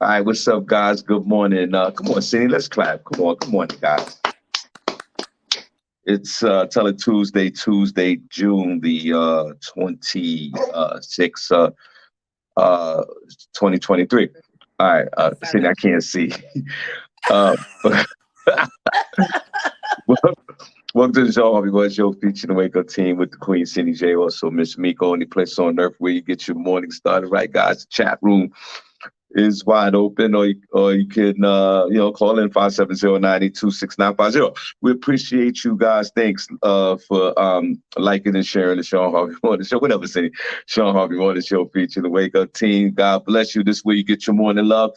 All right, what's up, guys? Good morning. Come on, Cindy, let's clap. Come on, guys. It's Tele Tuesday, June the 26th, 2023. All right, Cindy, I can't see. uh, Welcome to the show, Harvey One Show, featuring the Wake Up Team with the Queen SennyJ, also Miss Miko, only place on earth where you get your morning started. Right, guys, the chat room is wide open, or you can call in 570-982-6950. We appreciate you guys. Thanks for liking and sharing the Shawn Harvey Morning Show. Whatever, say Shawn Harvey Morning Show featuring the Wake Up Team. God bless you. This is where you get your morning love.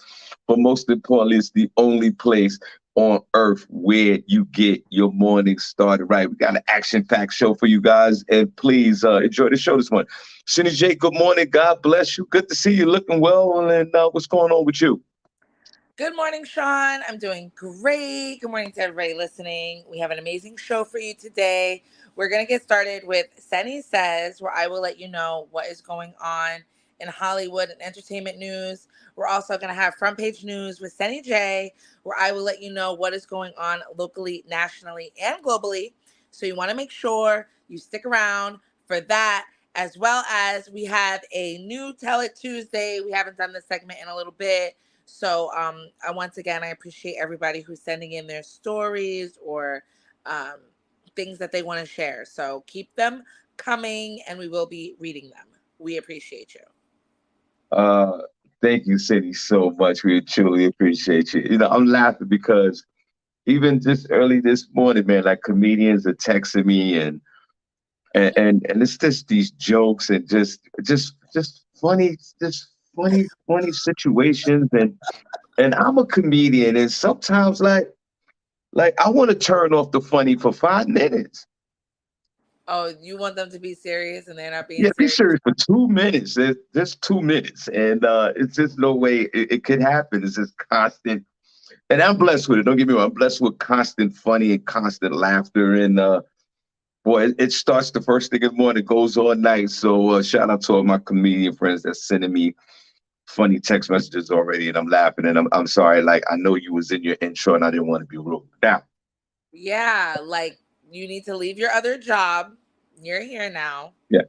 But most importantly, it's the only place on earth where you get your morning started right. We got an action-packed show for you guys, and please enjoy the show this morning. SennyJ, good morning. God bless you. Good to see you looking well. And what's going on with you? Good morning, Shawn. I'm doing great. Good morning to everybody listening. We have an amazing show for you today. We're going to get started with Senny Says, where I will let you know what is going on in Hollywood and entertainment news. We're also going to have front page news with SennyJ, where I will let you know what is going on locally, nationally, and globally. So you want to make sure you stick around for that, as well as we have a new Tell It Tuesday. We haven't done this segment in a little bit. So once again, I appreciate everybody who's sending in their stories or things that they want to share. So keep them coming, and we will be reading them. We appreciate you. Thank you, Cindy, so much. We truly appreciate you. I'm laughing because even just early this morning, man, like comedians are texting me and it's just these jokes and just funny, funny situations and I'm a comedian and sometimes like I want to turn off the funny for 5 minutes. Oh, you want them to be serious and they're not being Yeah, be serious? serious for 2 minutes. It's just 2 minutes. And it's just no way it could happen. It's just constant. And I'm blessed with it. Don't get me wrong. I'm blessed with constant funny and constant laughter. And boy, it starts the first thing in the morning, goes all night. So shout out to all my comedian friends that's sending me funny text messages already. And I'm laughing. And I'm sorry. Like, I know you was in your intro and I didn't want to be rude. Now. Yeah, like you need to leave your other job. You're here now. Yeah.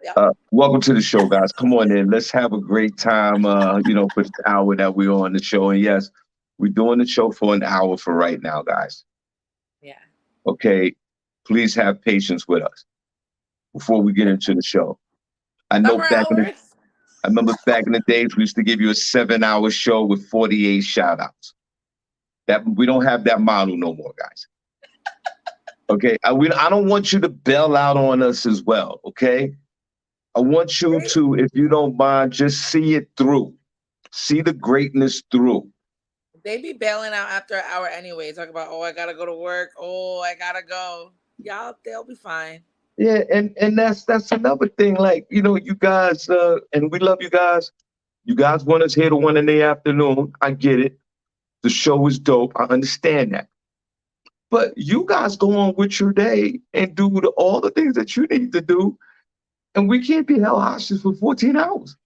Yep. Welcome to the show, guys. Come on in. Let's have a great time, for this hour that we're on the show. And yes, we're doing the show for an hour for right now, guys. Yeah. Okay. Please have patience with us before we get into the show. I know I remember back in the days, we used to give you a 7-hour show with 48 shout outs. That we don't have that model no more, guys. Okay. I don't want you to bail out on us as well. Okay. I want you to, if you don't mind, just see it through. See the greatness through. They be bailing out after an hour anyway. Talk about, oh, I gotta go to work. Oh, I gotta go. Y'all, they'll be fine. Yeah, and that's another thing. Like, you guys, and we love you guys. You guys want us here to 1 in the afternoon. I get it. The show is dope. I understand that. But you guys go on with your day and do all the things that you need to do. And we can't be held hostage for 14 hours.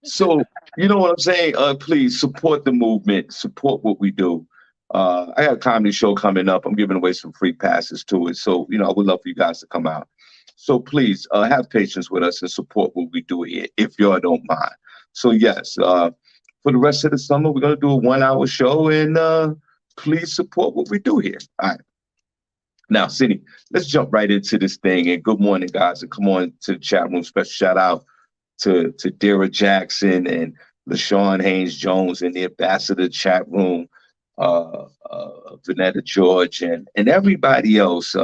So, you know what I'm saying? Please support the movement, support what we do. I got a comedy show coming up. I'm giving away some free passes to it. So, I would love for you guys to come out. So please have patience with us and support what we do here, if y'all don't mind. So yes, for the rest of the summer, we're going to do a 1-hour show and please support what we do here. All right. Now, Cindy, let's jump right into this thing. And good morning, guys. And come on to the chat room. Special shout out to Dara Jackson and LaShawn Haynes Jones in the ambassador chat room, Vanetta George and everybody else.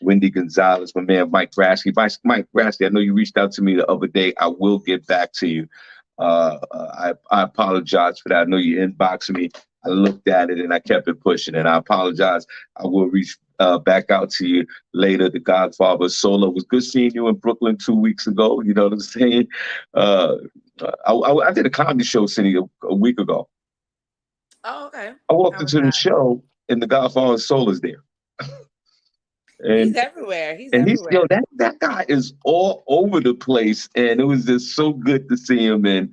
Wendy Gonzalez, my man Mike Grasky. Mike Grasky, I know you reached out to me the other day. I will get back to you. I apologize for that. I know you inboxed me. I looked at it and I kept it pushing, and I apologize. I will reach back out to you later. The Godfather Solo, was good seeing you in Brooklyn 2 weeks ago. You know what I'm saying? I did a comedy show, Cindy, a week ago. Oh, okay. I walked into the show and the Godfather Solo is there. He's everywhere. He's everywhere. That guy is all over the place, and it was just so good to see him. And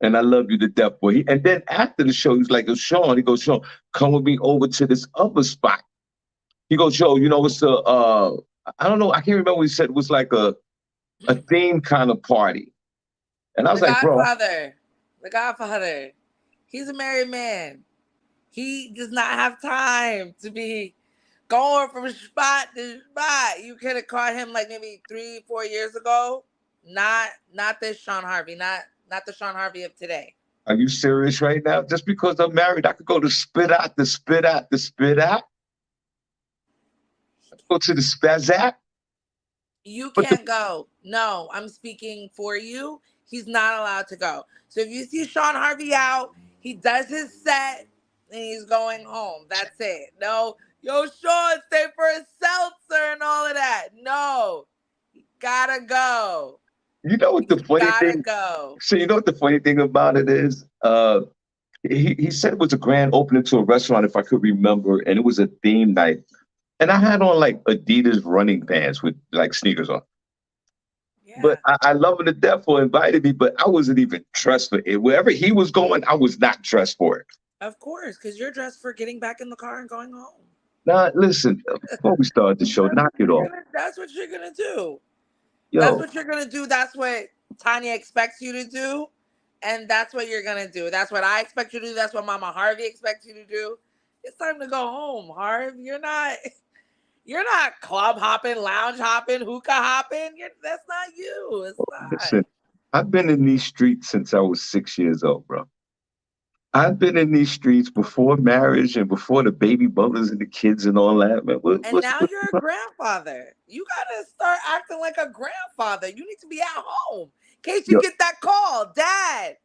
And I love you to death, boy. And then after the show, he was like, "Oh, Shawn," he goes, "Shawn, come with me over to this other spot." He goes, "Yo, you know, it's I don't know, I can't remember what he said. It was like a theme kind of party." And I was The like, "Bro, Godfather. The Godfather. He's a married man. He does not have time to be going from spot to spot. You could have caught him like maybe 3, 4 years ago. Not this Shawn Harvey. Not the Shawn Harvey of today. are you serious right now? Just because I'm married, I could go to spit out, the spit out, the spit out, go to the spazat." You But the can't go. No, I'm speaking for you. He's not allowed to go. So if you see Shawn Harvey out, he does his set and he's going home. That's it. No, yo, Shawn, stay for a seltzer and all of that. No, you gotta go. you know what the You funny gotta thing? go. So you know what the funny thing about it is? He said it was a grand opening to a restaurant, if I could remember, and it was a theme night. And I had on like Adidas running pants with like sneakers on. But Yeah, I love him to death for inviting me, but I wasn't even dressed for it. Wherever he was going, I was not dressed for it. of course, because you're dressed for getting back in the car and going home. Now, listen, before we start the show, knock it off. That's what you're gonna do. That's Yo, what you're gonna do. That's what Tanya expects you to do. And that's what you're gonna do. That's what I expect you to do. That's what Mama Harvey expects you to do. It's time to go home, Harv. You're not club hopping, lounge hopping, hookah hopping. That's not you. It's not. listen, I've been in these streets since I was 6 years old, bro. I've been in these streets before marriage and before the baby brothers and the kids and all that, man. And now you're a grandfather. You gotta start acting like a grandfather. You need to be at home in case you yo, get that call. Dad,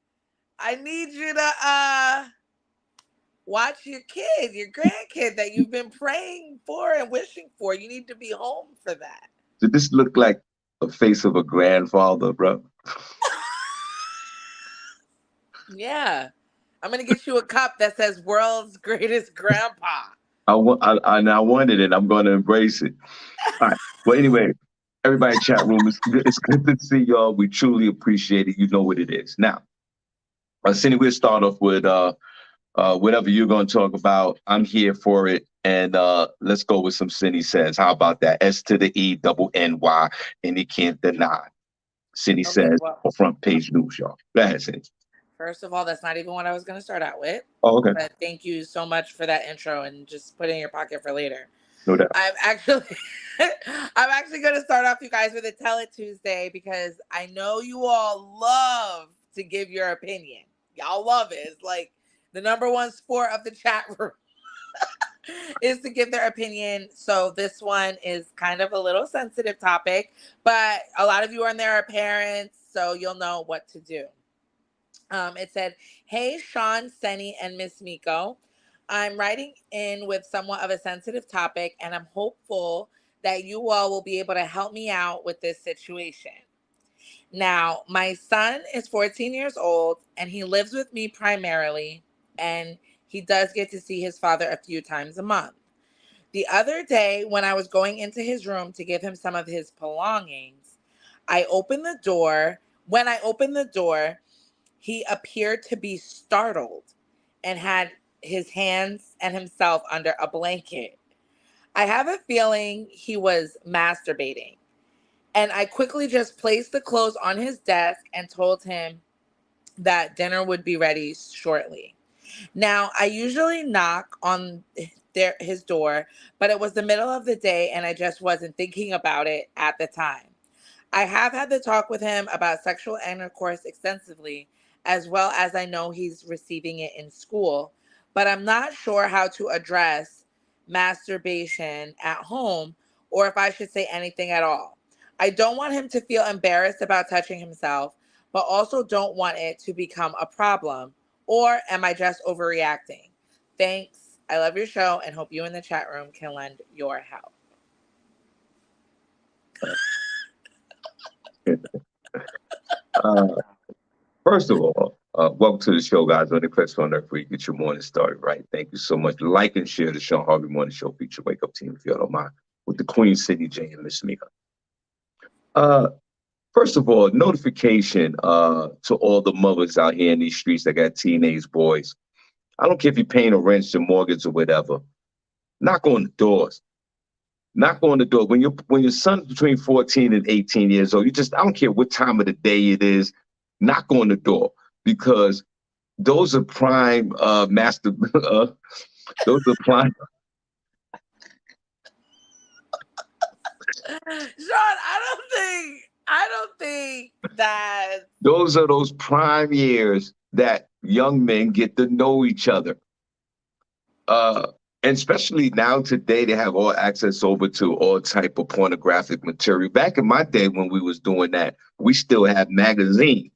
I need you to watch your kid, your grandkid that you've been praying for and wishing for. You need to be home for that. did this look like a face of a grandfather, bro? Yeah. I'm gonna get you a cup that says world's greatest grandpa. I wanted it. I'm going to embrace it. All right. Well, anyway, everybody in chat room, it's good to see y'all. We truly appreciate it. You know what it is. Now, Cindy, we'll start off with whatever you're going to talk about. I'm here for it. And let's go with some Cindy says. How about that? S to the E, double N-Y, and you can't deny. Cindy Okay, says, well, on front page news, y'all. Go ahead, Cindy. first of all, that's not even what I was gonna start out with. Oh, okay. But thank you so much for that intro and just put it in your pocket for later. No doubt. I'm actually I'm actually gonna start off you guys with a Tell It Tuesday because I know you all love to give your opinion. Y'all love it. It's like the number one sport of the chat room is to give their opinion. So this one is kind of a little sensitive topic, but a lot of you are there are parents, so you'll know what to do. It said, "Hey, Shawn, Senny, and Miss Miko. I'm writing in with somewhat of a sensitive topic, and I'm hopeful that you all will be able to help me out with this situation. Now, my son is 14 years old, and he lives with me primarily, and he does get to see his father a few times a month. The other day, when I was going into his room to give him some of his belongings, I opened the door. When I opened the door, he appeared to be startled and had his hands and himself under a blanket. I have a feeling he was masturbating. And I quickly just placed the clothes on his desk and told him that dinner would be ready shortly. Now, I usually knock on his door, but it was the middle of the day and I just wasn't thinking about it at the time. I have had the talk with him about sexual intercourse extensively, as well as I know he's receiving it in school, but I'm not sure how to address masturbation at home or if I should say anything at all. I don't want him to feel embarrassed about touching himself, but also don't want it to become a problem. Or am I just overreacting? Thanks. I love your show and hope you in the chat room can lend your help." Uh, First of all, welcome to the show, guys. On the Quest on Earth, where you get your morning started right. Thank you so much. Like and share the Shawn Harvey Morning Show feature Wake Up Team, if you don't mind, with the Queen SennyJ and Miss Mika. Uh, First of all, notification to all the mothers out here in these streets that got teenage boys. I don't care if you're paying a rent, your mortgage, or whatever. Knock on the doors. Knock on the door. When your son's between 14 and 18 years old, I don't care what time of the day it is, knock on the door because those are prime master those are prime. Sean, I don't think that Those are those prime years that young men get to know each other. And especially now today, they have all access over to all type of pornographic material. Back in my day when we was doing that, we still had magazines.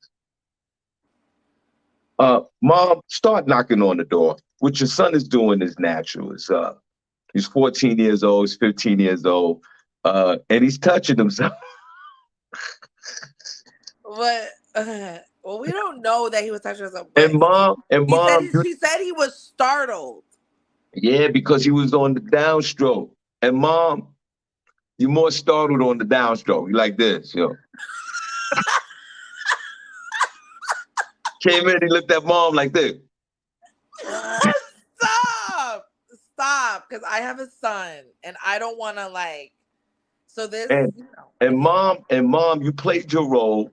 Mom, start knocking on the door. What your son is doing is natural. He's 14 years old, he's 15 years old, and he's touching himself. but well, we don't know that he was touching us. And mom, She said he was startled. yeah, because he was on the downstroke. And mom, you're more startled on the downstroke. You like this, yo. Came in, he looked at mom like this. Stop, because I have a son, and I don't want to like. So this, and mom, you played your role.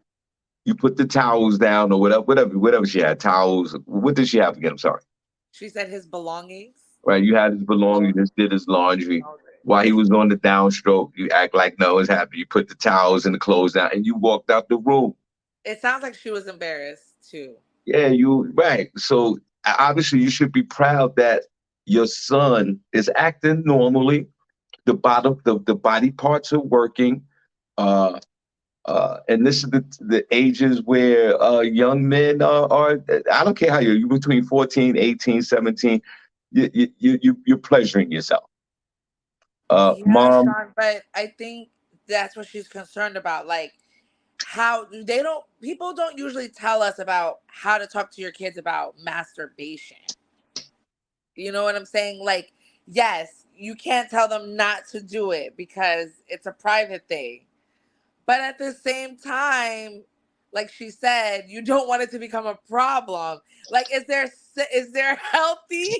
You put the towels down or whatever she had. Towels. What did she have again? I'm sorry. She said his belongings. Right, you had his belongings. Just did his laundry. While he was on the downstroke, you act like no one's happy. You put the towels and the clothes down, and you walked out the room. It sounds like she was embarrassed too. Yeah, right. So obviously, you should be proud that your son is acting normally. The body parts are working. And this is the ages where young men are. I don't care how you're between 14, 18, 17. You're pleasuring yourself. Yeah, Mom, Sean, but I think that's what she's concerned about. Like, how people don't usually tell us about how to talk to your kids about masturbation. You know what I'm saying? Like, yes, you can't tell them not to do it because it's a private thing. But at the same time, like she said, you don't want it to become a problem. Like, is there healthy?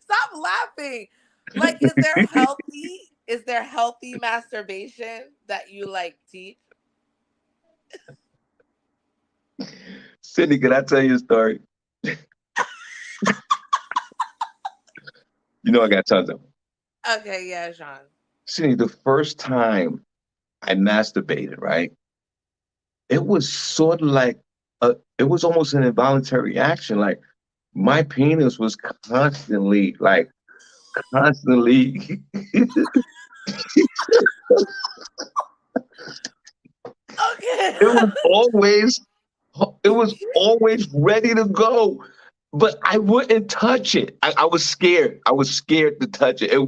Stop laughing. Like, is there healthy masturbation that you like teach? Cindy, can I tell you a story? You know I got tons of them. Okay, yeah, Sean. Cindy, the first time I masturbated, right? It was sort of like it was almost an involuntary action. Like my penis was constantly. Okay. It was always ready to go, but I wouldn't touch it. I was scared. I was scared to touch it. It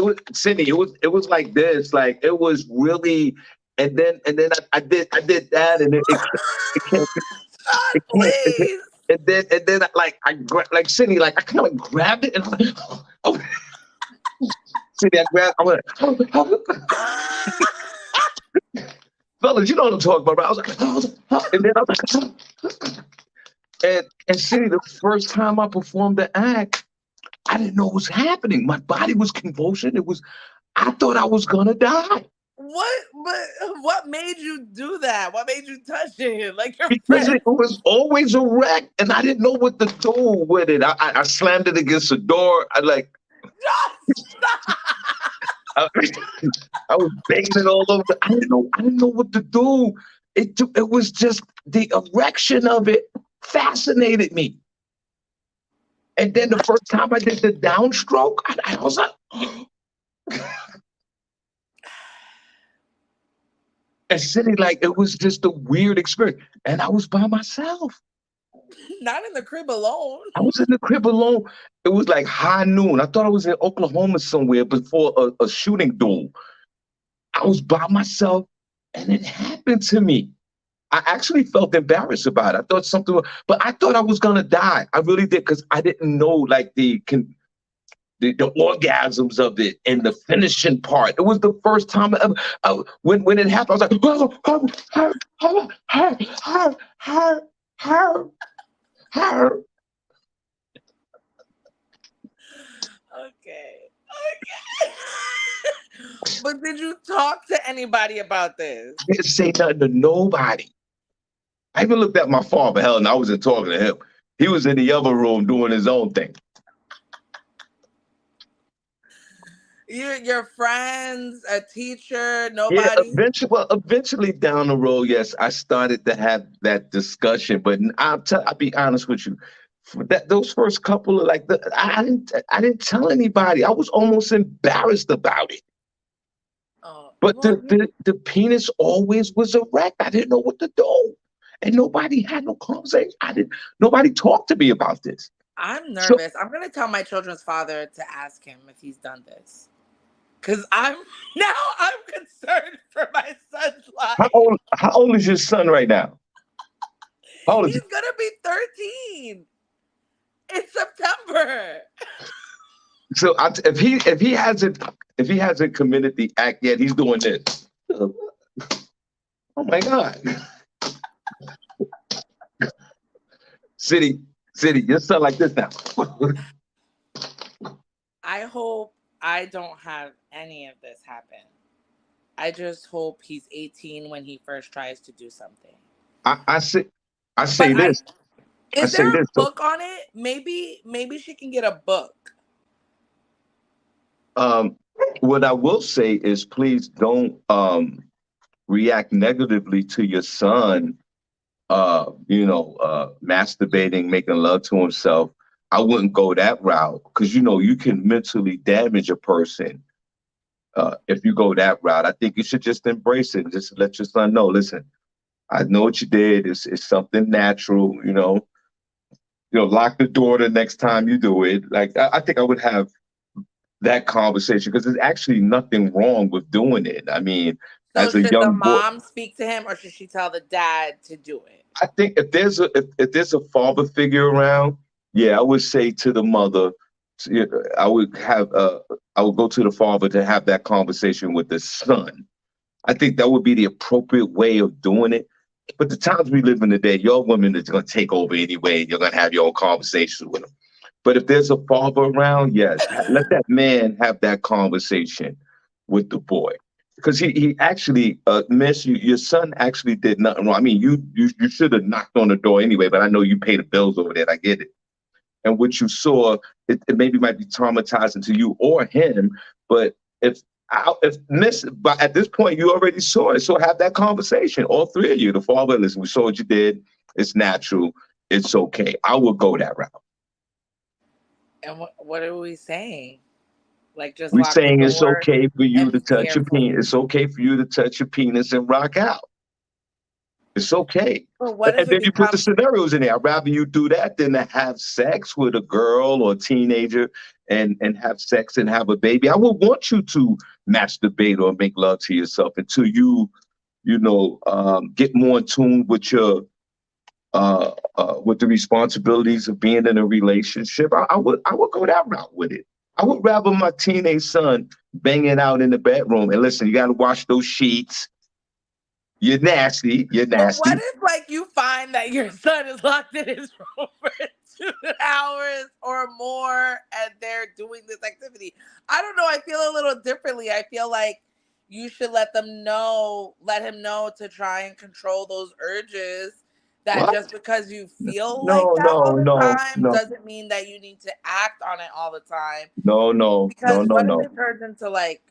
was Cindy. It was like this. Like it was really, and then I did that, and it can't. Sean, please. And then like Cindy, like I kind of grabbed it and I'm like, oh. Cindy, I grabbed. I went, fellas, you know what I'm talking about. Right? And then I was like, and Cindy, the first time I performed the act, I didn't know what was happening. My body was convulsing. I thought I was gonna die. What made you do that? What made you touch it? Like your Because friend? it was always erect, and I didn't know what to do with it. I slammed it against the door. I was banging it all over. I didn't know what to do. It was just the erection of it fascinated me. And then the first time I did the downstroke, I was like, and sitting like it was just a weird experience. And I was by myself. Not in the crib alone. I was in the crib alone. It was like high noon. I thought I was in Oklahoma somewhere before a shooting duel. I was by myself, and it happened to me. I actually felt embarrassed about it. I thought but I thought I was gonna die. I really did, because I didn't know like the the orgasms of it and the finishing part. It was the first time when it happened. I was like, oh, oh, her. Okay. Okay. But did you talk to anybody about this? I didn't say nothing to nobody. I even looked at my father. Hell, and I wasn't talking to him. He was in the other room doing his own thing. Your friends, a teacher, Yeah, nobody? eventually down the road, yes, I started to have that discussion. But I'll be honest with you, for those first couple of I didn't tell anybody. I was almost embarrassed about it. Oh, But well, the penis always was erect. I didn't know what to do, and nobody had no conversation. Nobody talked to me about this. I'm So nervous. I'm gonna tell my children's father to ask him if he's done this. Cause I'm concerned for my son's life. how old is your son right now? How old is he? He's gonna be 13 in September. So if he hasn't committed the act yet, he's doing this. Oh my God. City, you sound like this now. I hope I don't have any of this happen. I just hope he's 18 when he first tries to do something. I say But this. I is say there a this. So, book on it? Maybe she can get a book. um, what I will say is, please don't react negatively to your son. Masturbating, making love to himself. I wouldn't go that route because you can mentally damage a person if you go that route. I think you should just embrace it and just let your son know. Listen, I know what you did. It's something natural. Lock the door the next time you do it. Like I think I would have that conversation because there's actually nothing wrong with doing it. I mean, So as a should the young boy, mom speak to him or should she tell the dad to do it? I think if there's a father figure around, yeah, I would say to the mother, I would I would go to the father to have that conversation with the son. I think that would be the appropriate way of doing it. But the times we live in today, your woman is going to take over anyway. You're going to have your own conversations with them. But if there's a father around, yes, let that man have that conversation with the boy. Because he actually, miss you, your son actually did nothing wrong. I mean, you should have knocked on the door anyway, but I know you pay the bills over there. I get it. And what you saw, it maybe might be traumatizing to you or him. But but at this point, you already saw it. So have that conversation. All three of you, the father, listen, we saw what you did. It's natural. It's okay. I will go that route. And what are we saying? Like just We're lock the saying it's door okay for you and to be touch your careful. penis. It's okay for you to touch your penis and rock out. It's okay. But what And if it then you put the becomes scenarios in there. I'd rather you do that than to have sex with a girl or a teenager and have sex and have a baby. I would want you to masturbate or make love to yourself until get more in tune with your with the responsibilities of being in a relationship. I would go that route with it. I would rather my teenage son banging out in the bedroom. And listen, you got to wash those sheets. You're nasty. You're But what nasty. if like you find that your son is locked in his room for 2 hours or more and they're doing this activity? I don't know. I feel a little differently. I feel like you should let him know to try and control those urges. That What? just because you feel like No, that all no, the no, time no, doesn't mean that you need to act on it all the time. no, no, no, Because no, what if no, it turns into like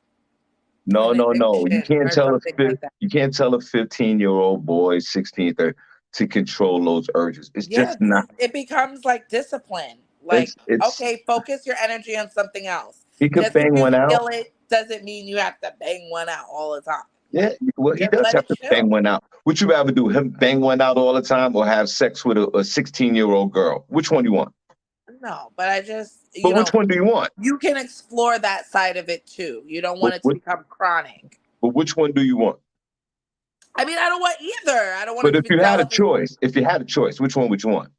no, an no, no. addiction or something like that? You can't tell a 15-year-old boy, 16, 30, to control those urges. It's Yeah, just not. because it becomes like discipline. Like, It's. okay, focus your energy on something else. He could Just because bang you one out. feel it doesn't mean you have to bang one out all the time. Yeah, Like, well, he just does let have it to bang chill. one out. Would you rather do him bang one out all the time or have sex with a 16-year-old girl? Which one do you want? No, but I just, But which one do you want? you can explore that side of it too. You don't But, want it to which, become chronic. but which one do you want? I mean, I don't want either. I don't want But it to be jealousy. if you had a choice, which one would you want?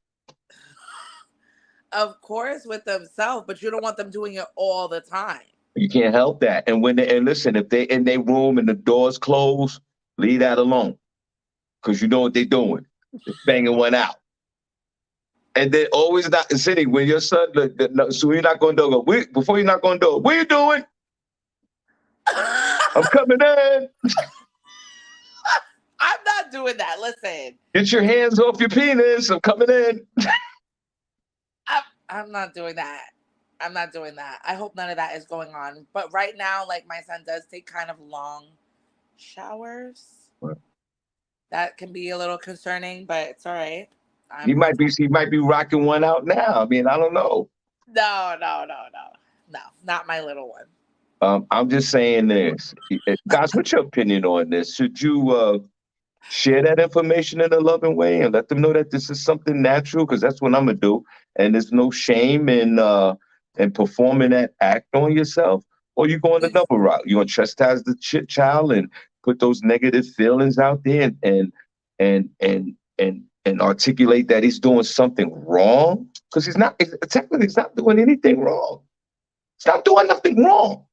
Of course, with themselves, but you don't want them doing it all the time. You can't help that. And and listen, if they in their room and the doors closed, leave that alone. Because you know what they're doing. They're banging one out. And then always not sitting when your son, no, so you're not going to go, before you're not going to do it, what are you doing? I'm coming in. I'm not doing that. Listen. Get your hands off your penis. I'm coming in. I'm not doing that. I'm not doing that. I hope none of that is going on. But right now, like my son does take kind of long showers. What? That can be a little concerning, but it's all right. He might be rocking one out now. I mean, I don't know. No, not my little one. I'm just saying this. Guys, what's your opinion on this? Should you share that information in a loving way and let them know that this is something natural? Because that's what I'm gonna do. And there's no shame in performing that act on yourself. Or you going another route. You gonna chastise the child and put those negative feelings out there and articulate that he's doing something wrong? Because technically he's not doing anything wrong. He's not doing nothing wrong.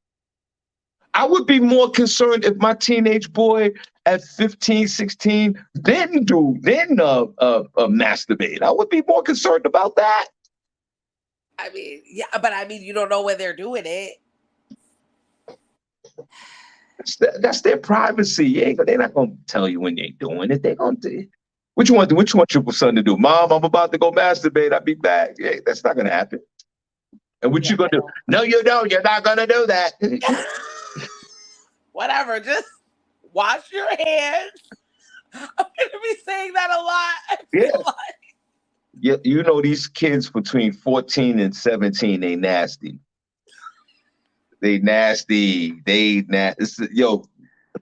I would be more concerned if my teenage boy at 15, 16 didn't masturbate. I would be more concerned about that. I mean, yeah, but I mean, you don't know when they're doing it. That's their privacy. They're not going to tell you when they're doing it. They're going to. What you want your son to do? Mom, I'm about to go masturbate. I'll be back. Yeah, that's not going to happen. And what you going to do? No, you don't. You're not going to do that. Whatever. Just wash your hands. I'm going to be saying that a lot. I feel like. Yeah, you know these kids between 14 and 17, they nasty. They nasty. Yo,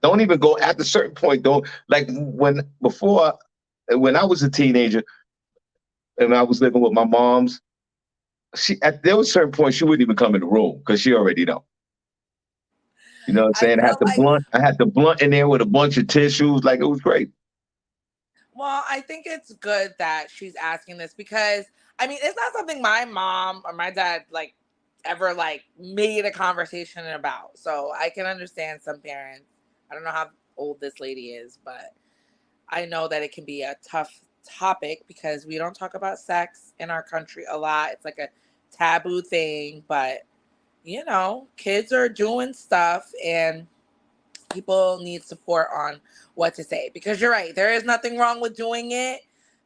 don't even go at a certain point. Don't like when I was a teenager and I was living with my mom's. There was a certain point she wouldn't even come in the room because she already know. You know what I'm saying? I had the blunt in there with a bunch of tissues. Like, it was great. Well, I think it's good that she's asking this because, I mean, it's not something my mom or my dad, like, ever, like, made a conversation about. So I can understand some parents. I don't know how old this lady is, but I know that it can be a tough topic because we don't talk about sex in our country a lot. It's like a taboo thing, but, you know, kids are doing stuff and people need support on what to say because you're right. There is nothing wrong with doing it,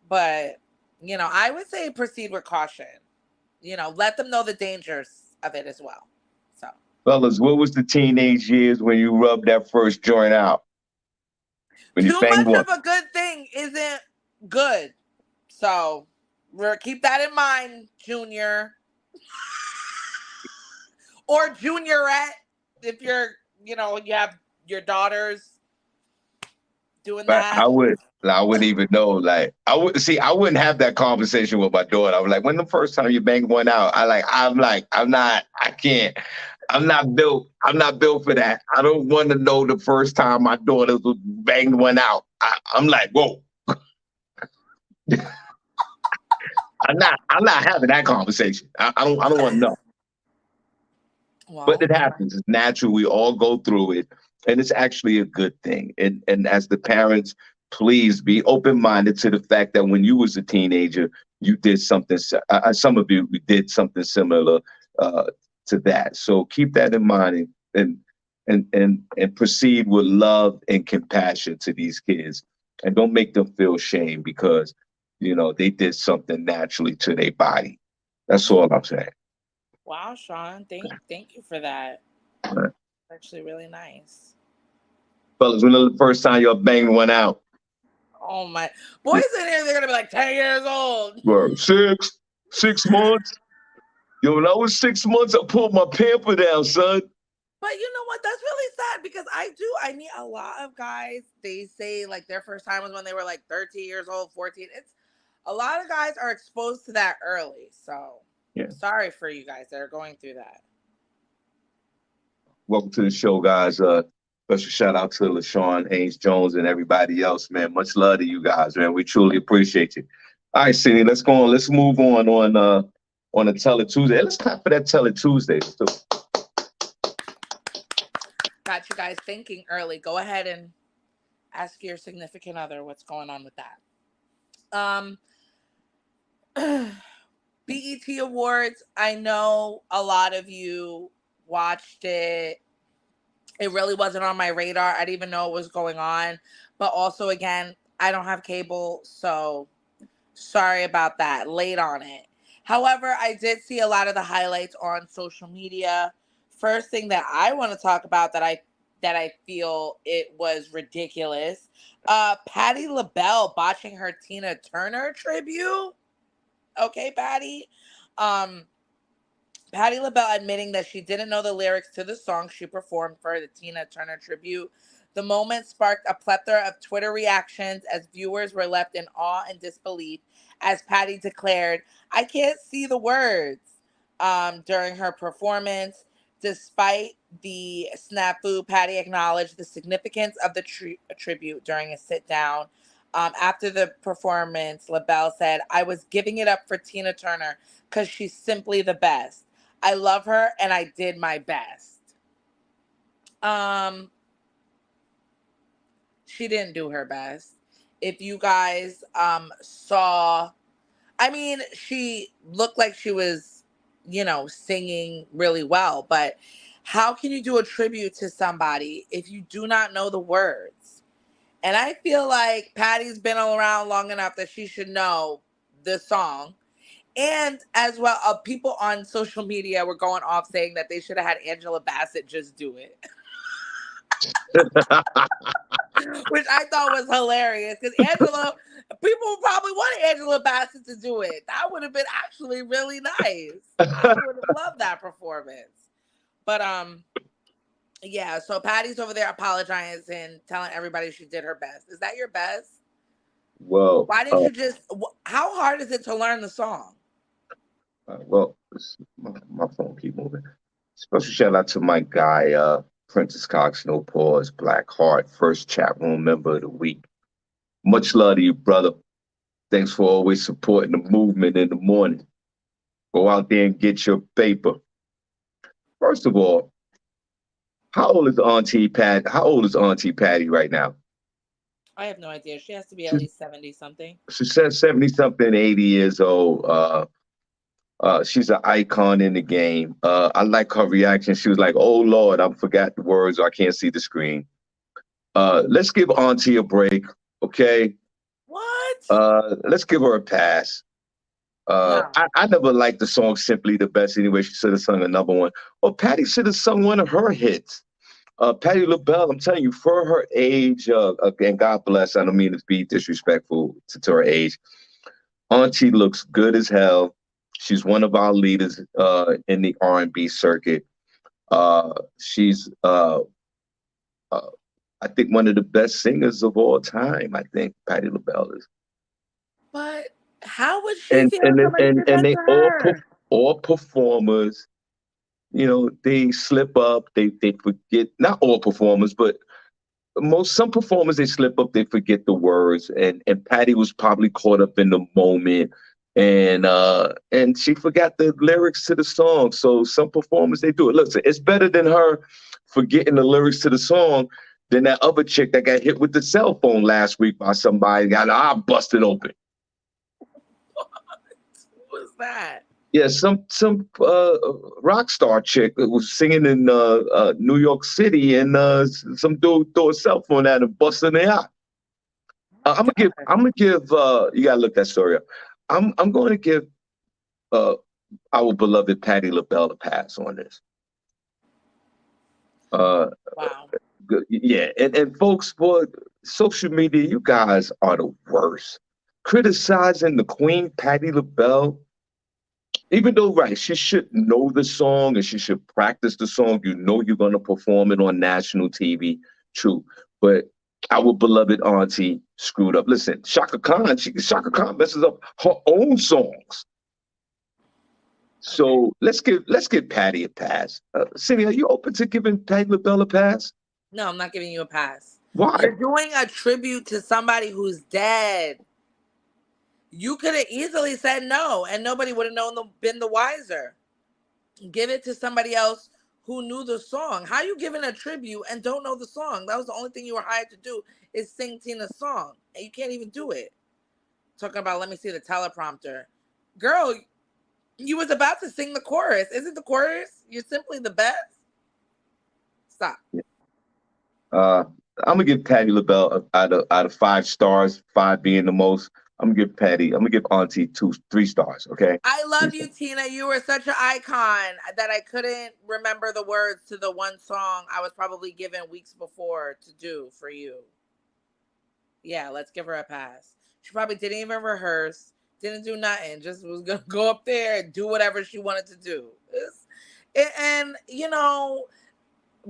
but, you know, I would say proceed with caution. You know, let them know the dangers of it as well. So, fellas, what was the teenage years when you rubbed that first joint out? When too much of a good thing isn't good. So, keep that in mind, Junior. Or Juniorette, if you're, you know, you have your daughters doing that. I wouldn't even know. Like, I wouldn't have that conversation with my daughter. I was like, when the first time you banged one out, I'm not built for that. I don't want to know the first time my daughter banged one out. I'm like, whoa. I'm not having that conversation. I don't want to know. Well, but it happens. It's natural. We all go through it. And it's actually a good thing. And as the parents, please be open-minded to the fact that when you was a teenager, you did something. Some of you did something similar to that. So keep that in mind and proceed with love and compassion to these kids. And don't make them feel shame because, you know, they did something naturally to their body. That's all I'm saying. Wow, Shawn. Thank you for that. Right. Actually really nice. Fellas, when was the first time y'all banged one out? Oh my boys in here, they're gonna be like 10 years old. Bro, 6 months. Yo, when I was 6 months, I pulled my pamper down, son. But you know what? That's really sad because I meet a lot of guys. They say like their first time was when they were like 13 years old, 14. It's a lot of guys are exposed to that early. So yeah. Sorry for you guys that are going through that. Welcome to the show, guys. Special shout out to LaShawn Haynes Jones and everybody else, man. Much love to you guys, man. We truly appreciate you. All right, Cindy, let's go on. Let's move on on a Tell It Tuesday. Let's clap for that Tell It Tuesday. So, Got you guys thinking early. Go ahead and ask your significant other what's going on with that. BET Awards. I know a lot of you watched it. It really wasn't on my radar. I didn't even know it was going on. But also, again, I don't have cable, so sorry about that. Late on it. However, I did see a lot of the highlights on social media. First thing that I want to talk about that I feel it was ridiculous. Patti LaBelle botching her Tina Turner tribute. Okay, Patti. Um, Patti LaBelle admitting that she didn't know the lyrics to the song she performed for the Tina Turner tribute. The moment sparked a plethora of Twitter reactions as viewers were left in awe and disbelief as Patti declared, "I can't see the words," during her performance. Despite the snafu, Patti acknowledged the significance of the tribute during a sit down. After the performance, LaBelle said, "I was giving it up for Tina Turner because she's simply the best. I love her and I did my best." She didn't do her best. If you guys saw, I mean, she looked like she was, singing really well, but how can you do a tribute to somebody if you do not know the words? And I feel like Patty's been around long enough that she should know the song. And as well, people on social media were going off saying that they should have had Angela Bassett just do it, which I thought was hilarious because people probably wanted Angela Bassett to do it. That would have been actually really nice. I would have loved that performance. But yeah. So Patty's over there apologizing, telling everybody she did her best. Is that your best? well, Why didn't you just? How hard is it to learn the song? well, my phone keep moving. Special shout out to my guy, Princess Cox, No Pause, Black Heart, first chat room member of the week. Much love to you, brother. Thanks for always supporting the movement in the morning. Go out there and get your paper. First of all, how old is Auntie Pat? How old is Auntie Patty right now? I have no idea. She has to be at She's, least 70 something. she says 70 something, 80 years old. She's an icon in the game. I like her reaction. She was like, "Oh Lord, I forgot the words. Or I can't see the screen." Let's give Auntie a break, okay? What? Let's give her a pass. No. I never liked the song "Simply the Best." Anyway, she should have sung another one. Or Patty should have sung one of her hits. Patti LaBelle, I'm telling you, for her age, and God bless, I don't mean to be disrespectful to her age. Auntie looks good as hell. She's one of our leaders in the R&B circuit. She's, uh, I think, one of the best singers of all time. I think Patti LaBelle is, But how would she and feel if and somebody did and that they to her? all performers. They slip up. They forget. Not all performers, but some performers, they slip up, they forget the words, and Patty was probably caught up in the moment, and she forgot the lyrics to the song. So some performers, they do it. Listen, it's better than her forgetting the lyrics to the song than that other chick that got hit with the cell phone last week by somebody, got her eye busted open. Who was that? Yeah, some rock star chick that was singing in New York City, and some dude threw a cell phone at her, busting the eye. I'm gonna give. God. I'm gonna give. You gotta look that story up. I'm going to give uh, our beloved Patti LaBelle a pass on this. Uh, Wow. yeah, and folks, for social media, you guys are the worst. Criticizing the Queen Patti LaBelle, even though right, she should know the song and she should practice the song. You're gonna perform it on national TV. True, but our beloved auntie screwed up. Listen, Shaka Khan messes up her own songs. Okay. So let's give Patty a pass. Cindy, are you open to giving Patty LaBelle a pass? No, I'm not giving you a pass. Why? You're doing a tribute to somebody who's dead. You could have easily said no, and nobody would have been the wiser. Give it to somebody else who knew the song. How you giving a tribute and don't know the song? That was the only thing you were hired to do, is sing Tina's song, and you can't even do it. Talking about, let me see the teleprompter. Girl, you was about to sing the chorus. Is it the chorus? You're simply the best. Stop. Uh, I'm gonna give Patti LaBelle out of 5 stars, five being the most. I'm gonna give Auntie 3 stars. Okay, I three love you, stars. Tina. You were such an icon that I couldn't remember the words to the one song I was probably given weeks before to do for you. Yeah, let's give her a pass. She probably didn't even rehearse, didn't do nothing, just was gonna go up there and do whatever she wanted to do. And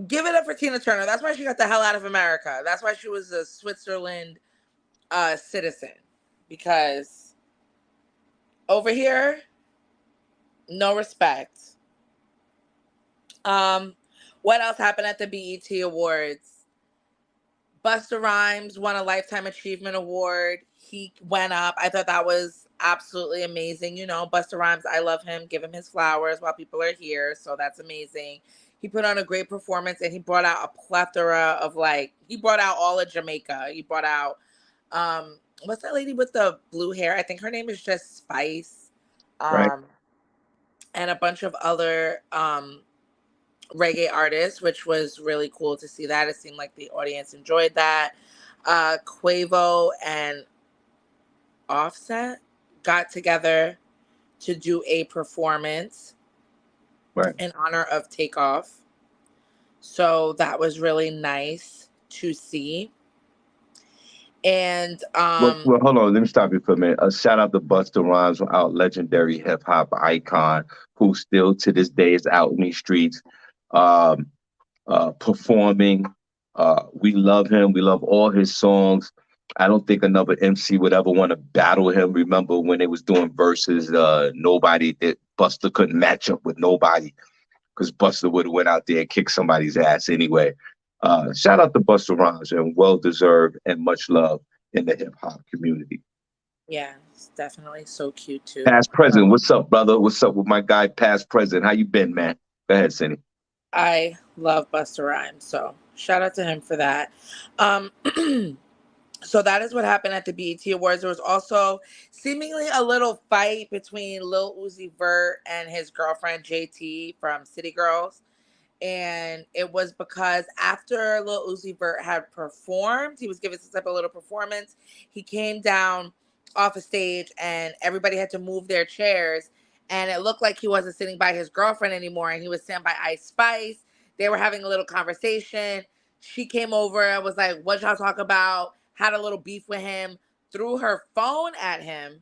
give it up for Tina Turner. That's why she got the hell out of America. That's why she was a Switzerland citizen. Because over here, no respect. Um, what else happened at the BET Awards? Busta Rhymes won a Lifetime Achievement Award. He went up. I thought that was absolutely amazing. You know, Busta Rhymes, I love him. Give him his flowers while people are here. So that's amazing. He put on a great performance, and he brought out a plethora of, like, he brought out all of Jamaica. He brought out, what's that lady with the blue hair? I think her name is just Spice. Right. Um, and a bunch of other reggae artists, which was really cool to see that. It seemed like the audience enjoyed that. Quavo and Offset got together to do a performance Right. in honor of Takeoff. So that was really nice to see. And Well, hold on. Let me stop you for a minute. A shout out to Busta Rhymes, our legendary hip hop icon, who still to this day is out in these streets, um, performing. We love him. We love all his songs. I don't think another MC would ever want to battle him. Remember when they was doing verses? Nobody that Busta couldn't match up with nobody because Busta would have went out there and kicked somebody's ass anyway. Shout out to Busta Rhymes and well deserved and much love in the hip hop community. yeah, it's definitely so cute too. Past president, what's up, brother? What's up with my guy, past president? How you been, man? Go ahead, Cindy. I love Busta Rhymes, so shout out to him for that. Um, so that is what happened at the BET Awards. There was also seemingly a little fight between Lil Uzi Vert and his girlfriend JT from City Girls. And it was because after Lil Uzi Vert had performed, he was giving some type of little performance. He came down off a stage and everybody had to move their chairs. And it looked like he wasn't sitting by his girlfriend anymore. And he was sitting by Ice Spice. They were having a little conversation. She came over and was like, what y'all talk about? Had a little beef with him, threw her phone at him,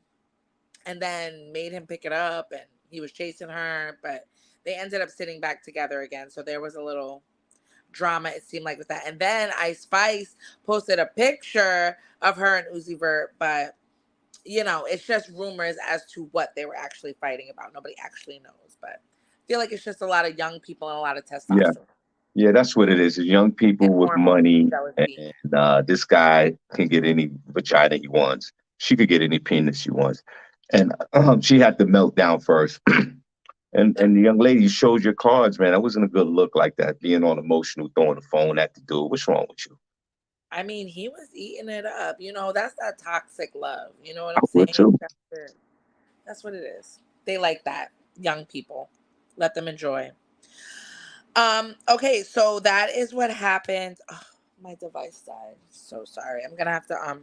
and then made him pick it up. And he was chasing her. But they ended up sitting back together again. So there was a little drama, it seemed like, with that. And then Ice Spice posted a picture of her and Uzi Vert, but it's just rumors as to what they were actually fighting about. Nobody actually knows, but I feel like it's just a lot of young people and a lot of Yeah, testosterone yeah, that's what it is. It's young people and with hormones and money, jealousy. and this guy can get any vagina he wants. She could get any penis she wants, and she had to melt down first. And the young lady showed your cards, man. That wasn't a good look like that, being all emotional, throwing the phone at the dude. What's wrong with you? I mean, he was eating it up. That's that toxic love. You know what I I'm would saying? too. That's what it is. They like that. Young people. Let them enjoy. Okay, so that is what happened. Oh, my device died. So sorry. I'm gonna have to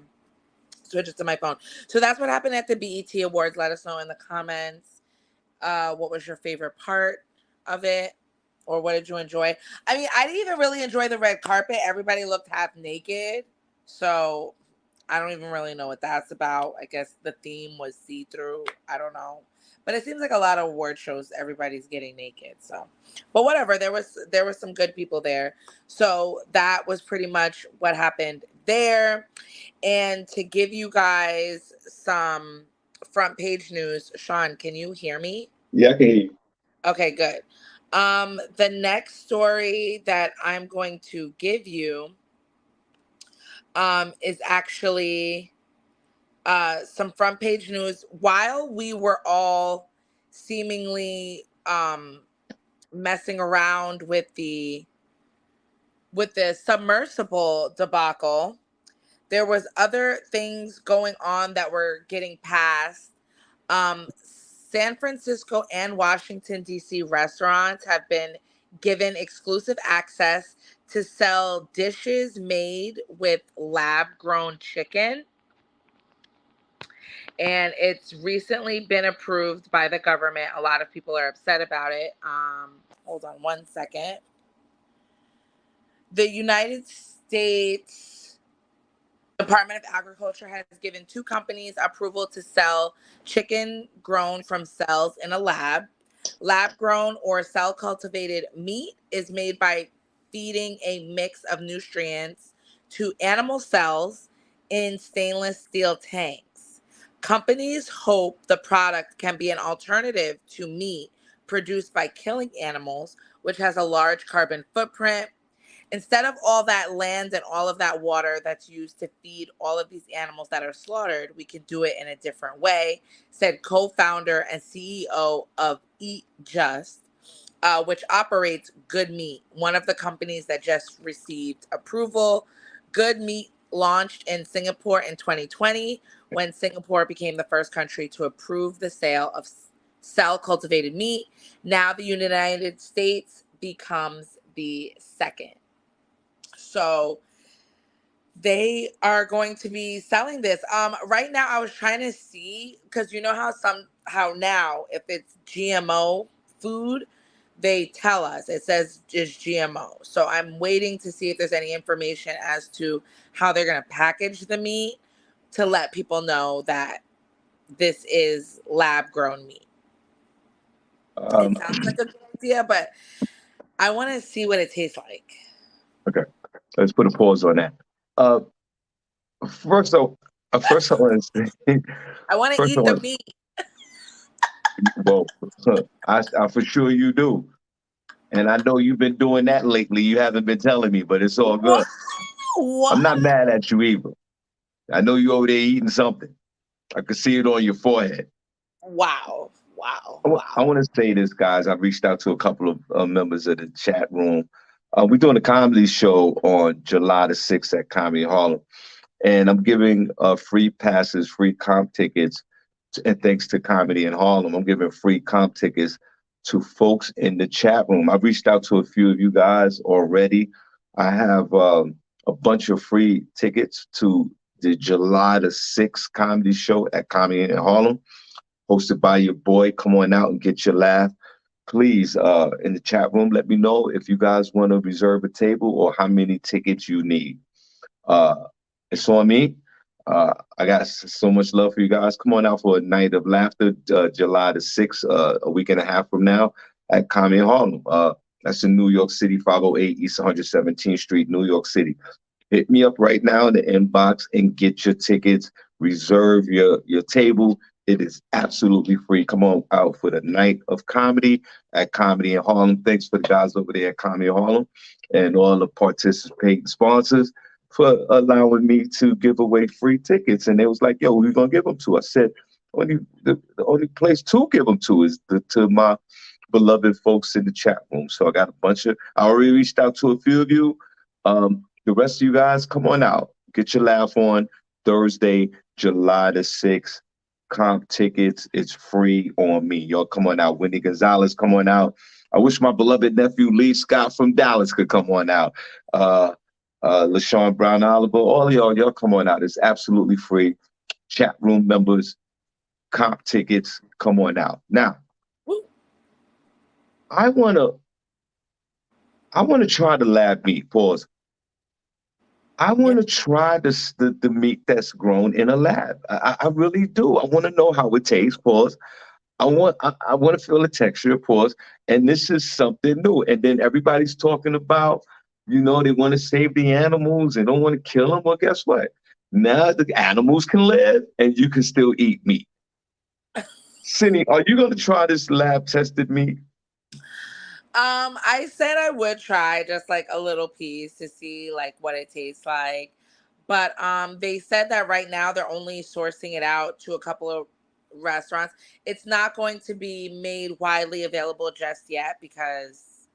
switch it to my phone. So that's what happened at the BET Awards. Let us know in the comments. What was your favorite part of it? Or what did you enjoy? I mean, I didn't even really enjoy the red carpet. Everybody looked half naked. So I don't even really know what that's about. I guess the theme was see-through. I don't know. But it seems like a lot of award shows, everybody's getting naked. So, but whatever. There was some good people there. So that was pretty much what happened there. And to give you guys some front page news, Shawn, can you hear me? Yeah, I can hear you. Okay, good. The next story that I'm going to give you is actually some front page news. While we were all seemingly messing around with the submersible debacle, there was other things going on that were getting passed. San Francisco and Washington, D.C. restaurants have been given exclusive access to sell dishes made with lab-grown chicken. And it's recently been approved by the government. A lot of people are upset about it. Hold on one second. The United States Department of Agriculture has given 2 companies approval to sell chicken grown from cells in a lab. Lab grown or cell cultivated meat is made by feeding a mix of nutrients to animal cells in stainless steel tanks. Companies hope the product can be an alternative to meat produced by killing animals, which has a large carbon footprint. Instead of all that land and all of that water that's used to feed all of these animals that are slaughtered, we can do it in a different way, said co-founder and CEO of Eat Just, which operates Good Meat, one of the companies that just received approval. Good Meat launched in Singapore in 2020 when Singapore became the first country to approve the sale of cell cultivated meat. Now the United States becomes the second. So they are going to be selling this. Right now I was trying to see, because you know how now if it's GMO food, they tell us it says just GMO. So I'm waiting to see if there's any information as to how they're going to package the meat to let people know that this is lab grown meat. It sounds like a good idea, but I want to see what it tastes like. Okay, let's put a pause on that. Uh, first, though, first I want to say, I want to first I eat the want, meat. well, I for sure you do, and I know you've been doing that lately. You haven't been telling me, but it's all What? good. I'm What? not mad at you either. I know you over there eating something. I can see it on your forehead. Wow. Wow. I Wow. want to say this, guys. I've reached out to a couple of members of the chat room. We're doing a comedy show on July the 6th at Comedy Harlem. And I'm giving free passes, free comp tickets, and thanks to Comedy in Harlem, I'm giving free comp tickets to folks in the chat room. I've reached out to a few of you guys already. I have a bunch of free tickets to the July the 6th comedy show at Comedy in Harlem, hosted by your boy. Come on out and get your laugh. Please, in the chat room, let me know if you guys want to reserve a table or how many tickets you need. Uh, it's on me. I got so much love for you guys. Come on out for a night of laughter, July the 6th, a week and a half from now at Comedy Harlem. That's in New York City, 508 East 117th Street, New York City. Hit me up right now in the inbox and get your tickets. Reserve your table. It is absolutely free. Come on out for the night of comedy at Comedy in Harlem. Thanks for the guys over there at Comedy in Harlem and all the participating sponsors for allowing me to give away free tickets. And they was like, yo, who you gonna give them to? I said, the only place to give them to is to my beloved folks in the chat room. So I got a bunch of, I already reached out to a few of you. The rest of you guys, come on out. Get your laugh on Thursday, July the 6th. Comp tickets, it's free on me. Y'all come on out. Wendy Gonzalez, come on out. I wish my beloved nephew Lee Scott from Dallas could come on out. LaShawn Brown Oliver, all y'all come on out. It's absolutely free. Chat room members, comp tickets, come on out. Now, I wanna try the lab meat. Pause. I want to try the meat that's grown in a lab. I really do. I want to know how it tastes. Pause. I want to feel the texture. Pause. And this is something new. And then everybody's talking about, they want to save the animals and don't want to kill them. Well, guess what? Now the animals can live and you can still eat meat. Cindy, are you going to try this lab tested meat? I said I would try just like a little piece to see like what it tastes like, But they said that right now they're only sourcing it out to a couple of restaurants. It's not going to be made widely available just yet because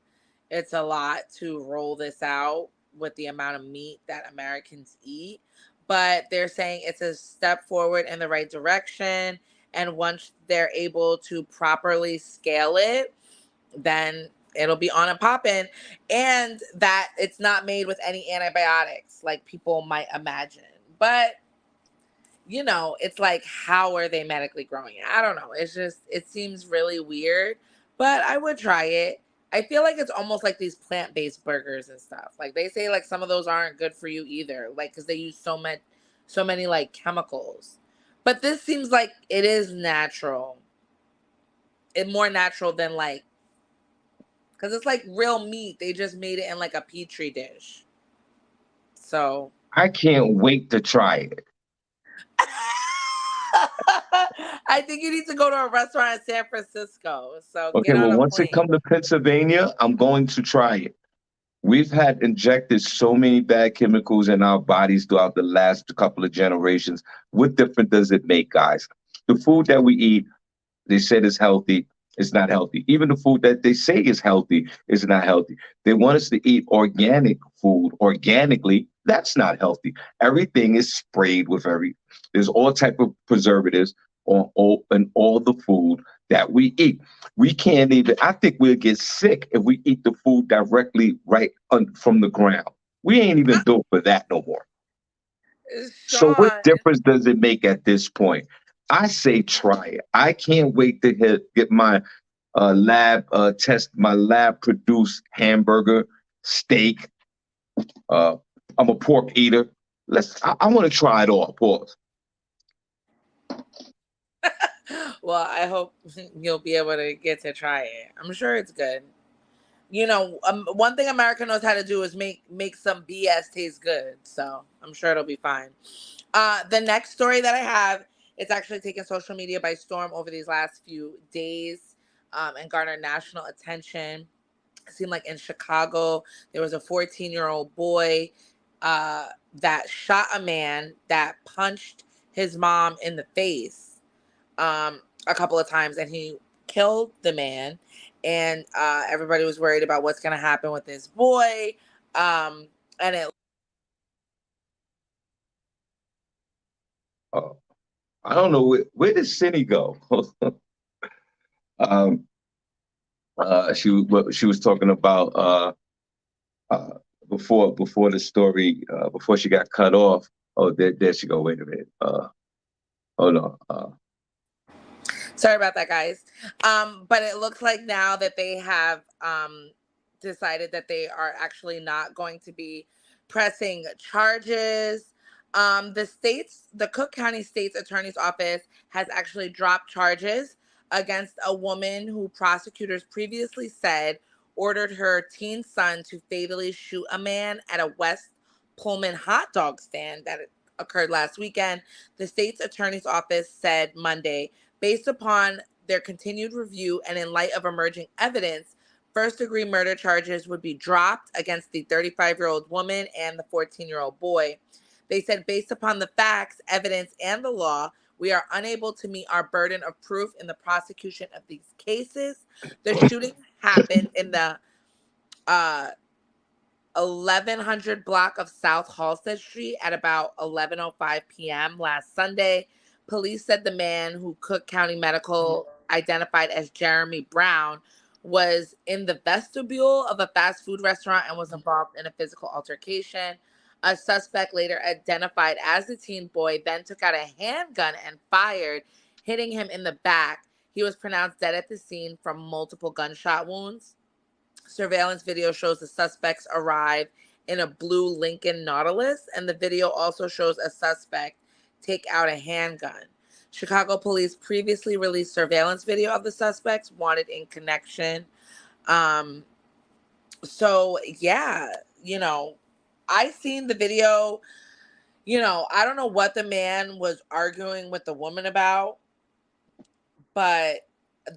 it's a lot to roll this out with the amount of meat that Americans eat. But they're saying it's a step forward in the right direction. And once they're able to properly scale it, then it'll be on and popping. And that it's not made with any antibiotics like people might imagine. But it's like, how are they medically growing it? I don't know. It's just, it seems really weird, but I would try it. I feel like it's almost like these plant-based burgers and stuff. Like they say, like some of those aren't good for you either, like because they use so many like chemicals. But this seems like it is natural. It's more natural than like, because it's like real meat. They just made it in like a petri dish. So I can't wait to try it. I think you need to go to a restaurant in San Francisco. So Okay, get on well, a once it plane. comes to Pennsylvania, I'm going to try it. We've had injected so many bad chemicals in our bodies throughout the last couple of generations. What difference does it make, guys? The food that we eat, they said is healthy. It's not healthy. Even the food that they say is healthy is not healthy. They want us to eat organic food organically. That's not healthy. Everything is sprayed with there's all type of preservatives in all the food that we eat. We can't even, I think we'll get sick if we eat the food directly from the ground. We ain't even built for that no more. So what Sean, difference does it make at this point? I say try it. I can't wait to get my my lab produced hamburger, steak. Uh, I'm a pork eater. I want to try it all. Pause. well, I hope you'll be able to get to try it. I'm sure it's good. One thing America knows how to do is make some BS taste good. So I'm sure it'll be fine. The next story that I have, it's actually taken social media by storm over these last few days, and garnered national attention. It seemed like in Chicago, there was a 14-year-old boy that shot a man that punched his mom in the face a couple of times, and he killed the man. And everybody was worried about what's going to happen with this boy. And it Uh, I don't know where did Cindy go. um, she was talking about uh, before the story before she got cut off. Oh, there she go. Wait a minute. Hold on. Sorry about that, guys. But it looks like now that they have decided that they are actually not going to be pressing charges. The Cook County State's Attorney's Office has actually dropped charges against a woman who prosecutors previously said ordered her teen son to fatally shoot a man at a West Pullman hot dog stand that occurred last weekend. The state's attorney's office said Monday, based upon their continued review and in light of emerging evidence, first-degree murder charges would be dropped against the 35-year-old woman and the 14-year-old boy. They said, based upon the facts, evidence, and the law, we are unable to meet our burden of proof in the prosecution of these cases. The shooting happened in the uh, 1100 block of South Halsted Street at about 11:05 p.m. last Sunday. Police said the man, who Cook County Medical identified as Jeremy Brown, was in the vestibule of a fast food restaurant and was involved in a physical altercation. A suspect, later identified as the teen boy, then took out a handgun and fired, hitting him in the back. He was pronounced dead at the scene from multiple gunshot wounds. Surveillance video shows the suspects arrive in a blue Lincoln Nautilus, and the video also shows a suspect take out a handgun. Chicago police previously released surveillance video of the suspects wanted in connection. Um, so yeah, I seen the video. I don't know what the man was arguing with the woman about, but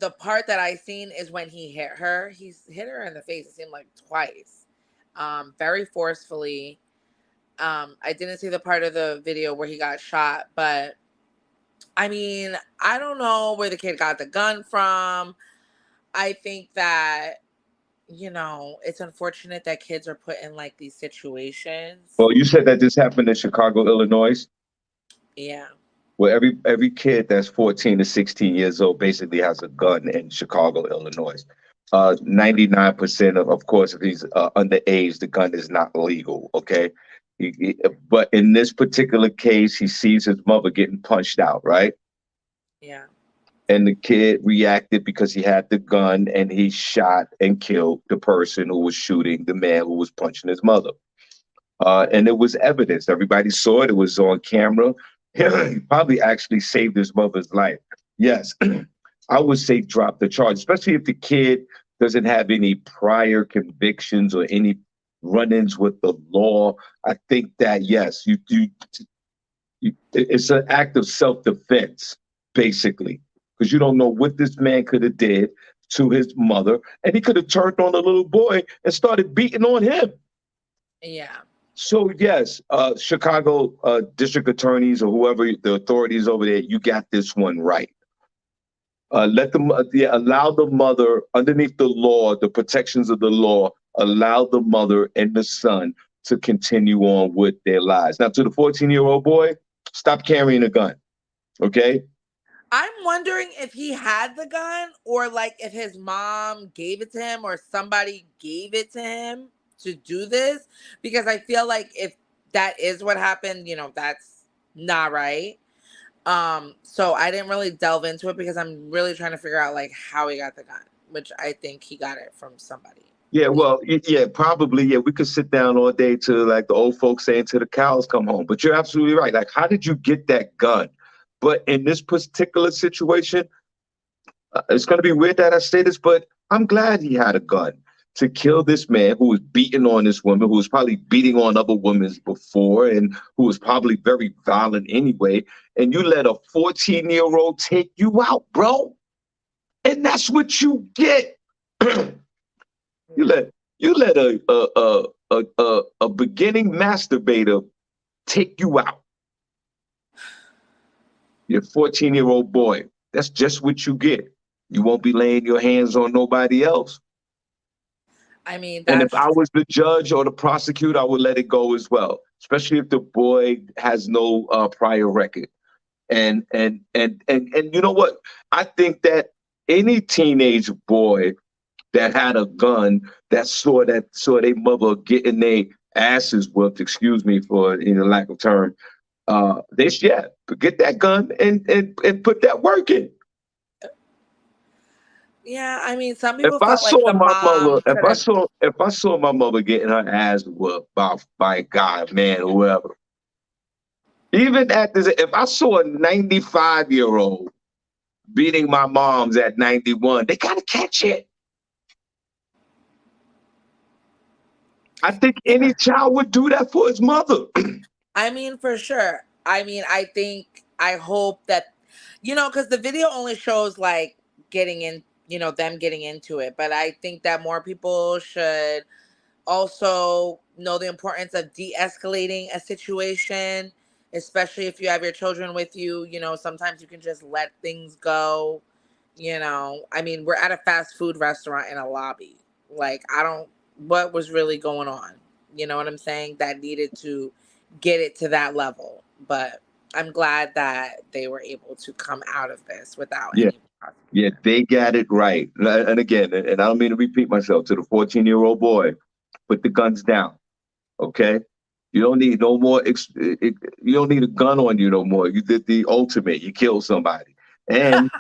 the part that I seen is when he hit her. He's hit her in the face, it seemed like twice, very forcefully. I didn't see the part of the video where he got shot, but I mean, I don't know where the kid got the gun from. I think that, it's unfortunate that kids are put in like these situations. Well, you said that this happened in Chicago, Illinois. Yeah. Well, every kid that's 14 to 16 years old basically has a gun in Chicago, Illinois. 99% of course, if he's underage, the gun is not legal. Okay. But in this particular case, he sees his mother getting punched out, right? Yeah. And the kid reacted because he had the gun and he shot and killed the person who was shooting the man who was punching his mother. And it was evidence. Everybody saw it. It was on camera. He probably actually saved his mother's life. Yes, I would say drop the charge, especially if the kid doesn't have any prior convictions or any run-ins with the law. I think that yes, it's an act of self-defense, basically, because you don't know what this man could have did to his mother, and he could have turned on the little boy and started beating on him. Yeah. So yes, Chicago district attorneys or whoever the authorities over there, you got this one right. Let them allow the mother underneath the law, the protections of the law, allow the mother and the son to continue on with their lives. Now, to the 14-year-old boy, stop carrying a gun. Okay. I'm wondering if he had the gun or like if his mom gave it to him or somebody gave it to him to do this, because I feel like if that is what happened, that's not right. So I didn't really delve into it because I'm really trying to figure out like how he got the gun, which I think he got it from somebody. Yeah, well, yeah, probably. Yeah, we could sit down all day to like the old folks saying till the cows come home. But you're absolutely right. Like, how did you get that gun? But in this particular situation, it's going to be weird that I say this, but I'm glad he had a gun to kill this man who was beating on this woman, who was probably beating on other women before, and who was probably very violent anyway. And you let a 14-year-old take you out, bro. And that's what you get. You let a beginning masturbator take you out. You're a 14-year-old boy. That's just what you get. You won't be laying your hands on nobody else. I mean, And if that's I was the judge or the prosecutor, I would let it go as well, especially if the boy has no prior record. And you know what? I think that any teenage boy that had a gun that saw their mother getting their asses whooped, excuse me for lack of term, they should get that gun and put that work in. yeah. I mean, some If people I felt like saw the my mother, mom could have. if I saw my mother getting her ass whooped by a guy, man, whoever, even at this, if I saw a 95-year-old beating my mom's at 91, they gotta catch it. I think Yeah. any child would do that for his mother. I mean, for sure. I mean, I hope that, because the video only shows like getting in, them getting into it. But I think that more people should also know the importance of de-escalating a situation, especially if you have your children with you. Sometimes you can just let things go. I mean, we're at a fast food restaurant in a lobby. Like, what was really going on? You know what I'm saying? That needed to get it to that level. But I'm glad that they were able to come out of this without Yeah, any yeah, prosecution. they got it right. And again, and I don't mean to repeat myself, to the 14-year-old boy, put the guns down. Okay. You don't need no more. You don't need a gun on you no more. You did the ultimate. You killed somebody, and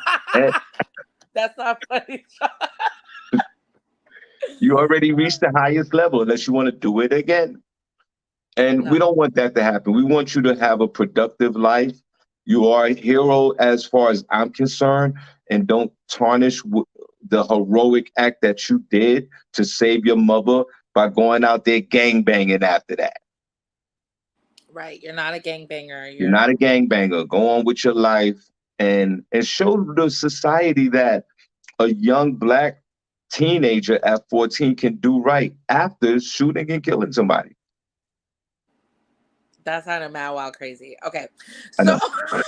That's not funny. you already reached the highest level. Unless you want to do it again, and No. we don't want that to happen. We want you to have a productive life. You are a hero as far as I'm concerned, and don't tarnish the heroic act that you did to save your mother by going out there gang banging after that. Right. You're not a gangbanger. You're You're not a gangbanger. Go on with your life and show the society that a young black teenager at 14 can do right after shooting and killing somebody. That sounded mad wild crazy. Okay. I So know.